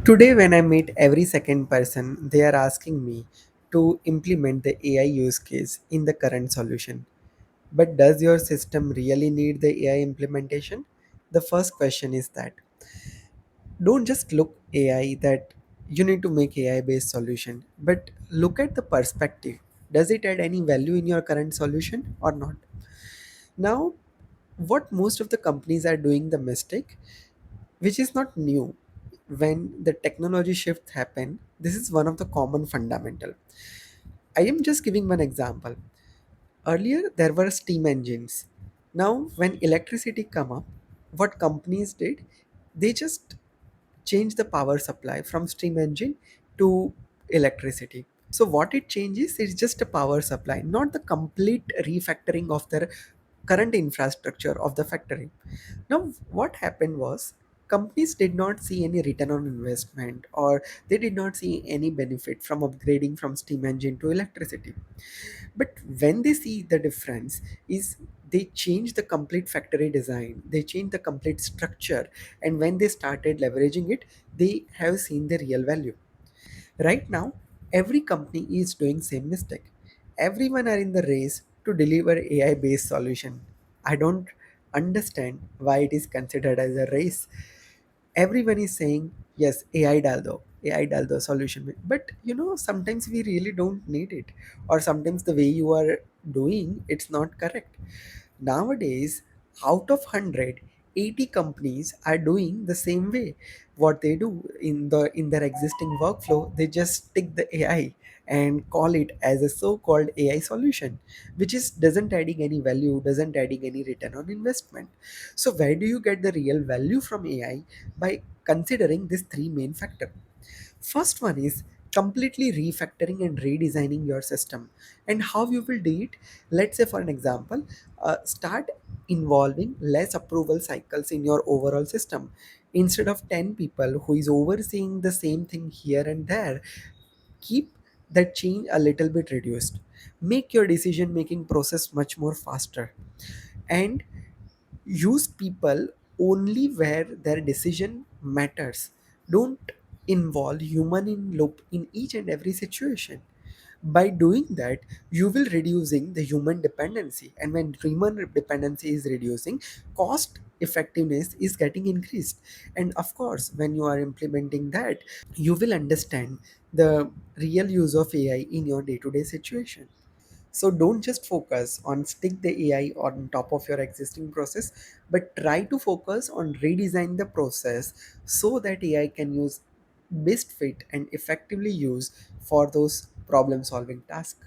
Today, when I meet every second person, they are asking me to implement the AI use case in the current solution. But does your system really need the AI implementation? The first question is that don't just look AI that you need to make AI based solution, but look at the perspective. Does it add any value in your current solution or not? Now, what most of the companies are doing the mistake, which is not new. When the technology shift happen, this is one of the common fundamental. I am just giving one example. Earlier there were steam engines. Now when electricity come up, what companies did, they just changed the power supply from steam engine to electricity. So what it changes is just a power supply, not the complete refactoring of their current infrastructure of the factory. Now, what happened was companies did not see any return on investment, or they did not see any benefit from upgrading from steam engine to electricity. But when they see the difference is they change the complete factory design, they change the complete structure, and when they started leveraging it, they have seen the real value. Right now, every company is doing same mistake. Everyone are in the race to deliver AI based solution. I don't understand why it is considered as a race. Everyone is saying yes, AI dal do solution, but sometimes we really don't need it, or sometimes the way you are doing it's not correct. Nowadays, out of 100, 80 companies are doing the same way. What they do in their existing workflow, they just stick the AI and call it as a so-called AI solution, which is doesn't adding any value, doesn't adding any return on investment. So where do you get the real value from AI? By considering these three main factors. First one is completely refactoring and redesigning your system. And how you will do it? Let's say, for an example, start involving less approval cycles in your overall system. Instead of 10 people who is overseeing the same thing here and there, keep that change a little bit reduced. Make your decision making process much more faster. And use people only where their decision matters. Don't involve human in loop in each and every situation. By doing that, you will reducing the human dependency, and when human dependency is reducing, cost effectiveness is getting increased. And of course, when you are implementing that, you will understand the real use of AI in your day-to-day situation. So don't just focus on stick the AI on top of your existing process, but try to focus on redesign the process so that AI can use best fit and effectively use for those problem solving tasks.